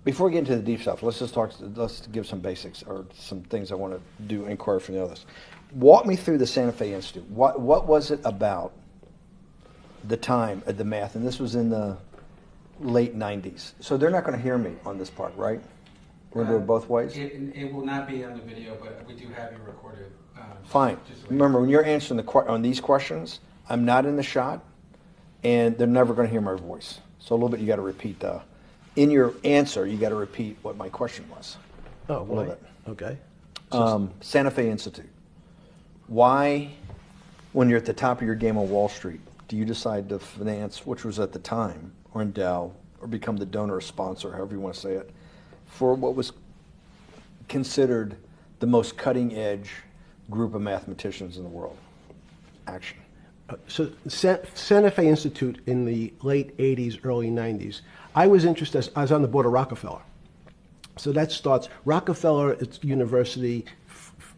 Before we get into the deep stuff, let's give some basics or some things I want to do inquiry from the others. Walk me through the Santa Fe Institute. What was it about the time of the math? And this was in the late 90s. So they're not going to hear me on this part, right? We're going to do it both ways? It will not be on the video, but we do have you recorded. Fine. Remember, when you're answering on these questions, I'm not in the shot, and they're never going to hear my voice. So a little bit you got to repeat. In your answer, you got to repeat what my question was. Oh, a little bit. Okay. Santa Fe Institute. Why, when you're at the top of your game on Wall Street, do you decide to finance, which was at the time, or endow, or become the donor or sponsor, however you want to say it, for what was considered the most cutting-edge group of mathematicians in the world? Action. So Santa Fe Institute in the late 80s, early 90s, I was interested, I was on the board of Rockefeller. So that starts, Rockefeller, it's university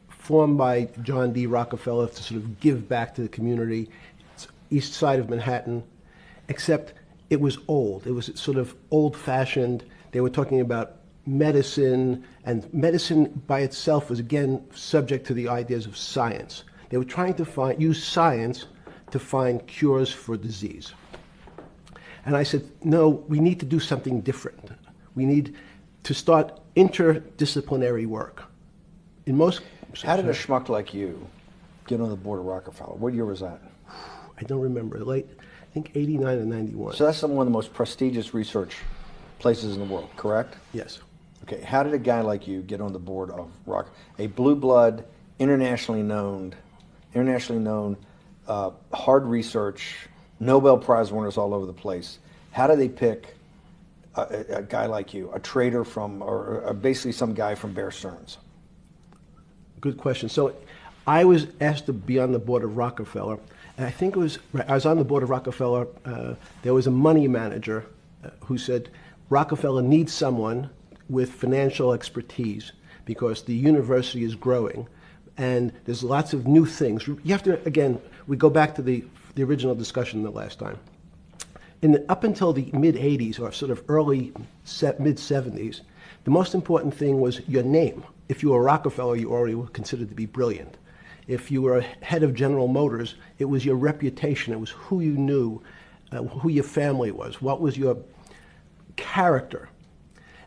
formed by John D. Rockefeller to sort of give back to the community. It's east side of Manhattan, except it was old. It was sort of old-fashioned. They were talking about medicine, and medicine by itself was, again, subject to the ideas of science. They were trying to use science to find cures for disease. And I said, no, we need to do something different. We need to start interdisciplinary work. In most... How did a schmuck like you get on the board of Rockefeller? What year was that? I don't remember. Late, I think 89 and 91. So that's one of the most prestigious research places in the world, correct? Yes. Okay, how did a guy like you get on the board of a blue blood, internationally known, hard research, Nobel Prize winners all over the place? How do they pick a guy like you, a trader from, or basically some guy from Bear Stearns? Good question. So I was asked to be on the board of Rockefeller, and I think it was, I was on the board of Rockefeller, there was a money manager who said, Rockefeller needs someone with financial expertise because the university is growing and there's lots of new things. You have to, again, we go back to the original discussion the last time. Up until the mid-'80s or sort of early mid-'70s, the most important thing was your name. If you were Rockefeller, you already were considered to be brilliant. If you were head of General Motors, it was your reputation. It was who you knew, who your family was, what was your character.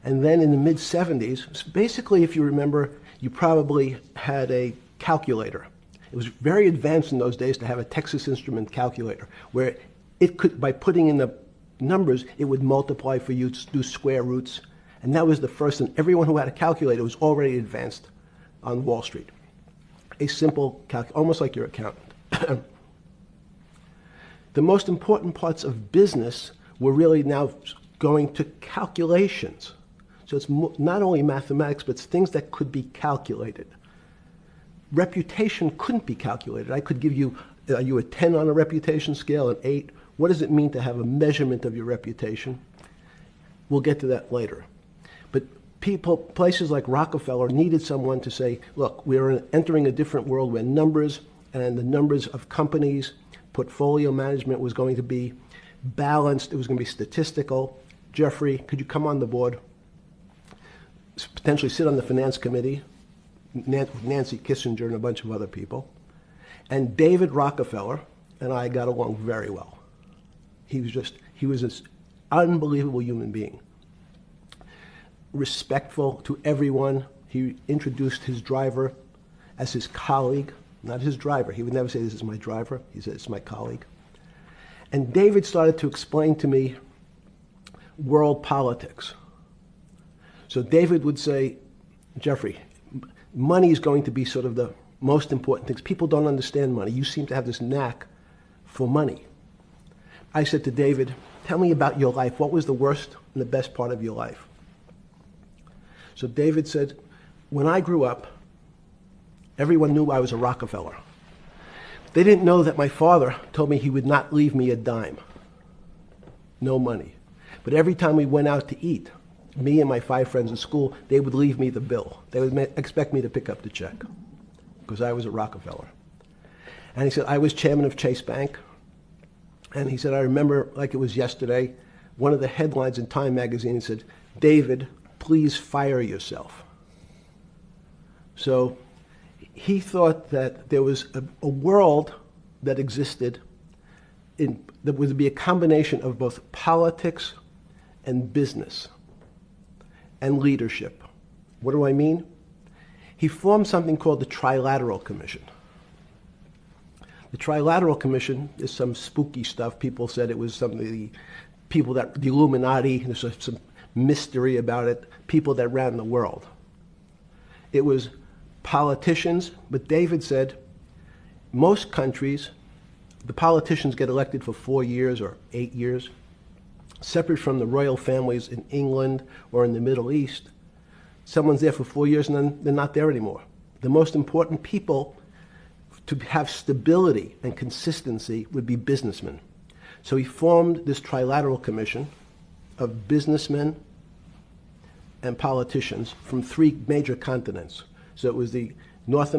And then in the mid-'70s, basically, if you remember, you probably had a calculator. It was very advanced in those days to have a Texas Instrument calculator, where it could, by putting in the numbers, it would multiply for you to do square roots. And that was the first, and everyone who had a calculator was already advanced on Wall Street. A simple almost like your accountant. The most important parts of business were really now going to calculations. So it's not only mathematics, but it's things that could be calculated. Reputation couldn't be calculated. I could give you, are you a 10 on a reputation scale, an 8? What does it mean to have a measurement of your reputation? We'll get to that later. But places like Rockefeller needed someone to say, look, we're entering a different world where numbers and the numbers of companies, portfolio management was going to be balanced. It was going to be statistical. Jeffrey, could you come on the board? Potentially sit on the finance committee, Nancy Kissinger and a bunch of other people. And David Rockefeller and I got along very well. He was an unbelievable human being. Respectful to everyone. He introduced his driver as his colleague, not his driver. He would never say, this is my driver. He said, it's my colleague. And David started to explain to me world politics. So David would say, Jeffrey, money is going to be sort of the most important things. People don't understand money. You seem to have this knack for money. I said to David, tell me about your life. What was the worst and the best part of your life? So David said, when I grew up, everyone knew I was a Rockefeller. They didn't know that my father told me he would not leave me a dime. No money. But every time we went out to eat, me and my 5 friends in school, they would leave me the bill. They would expect me to pick up the check because I was a Rockefeller. And he said, I was chairman of Chase Bank. And he said, I remember like it was yesterday, one of the headlines in Time magazine said, David, please fire yourself. So he thought that there was a world that existed that would be a combination of both politics and business and leadership. What do I mean? He formed something called the Trilateral Commission. The Trilateral Commission is some spooky stuff. People said it was something, the Illuminati, there's some mystery about it, people that ran the world. It was politicians, but David said most countries, the politicians get elected for 4 years or 8 years, separate from the royal families in England or in the Middle East. Someone's there for 4 years and then they're not there anymore. The most important people to have stability and consistency would be businessmen. So he formed this Trilateral Commission of businessmen and politicians from 3 major continents. So it was the North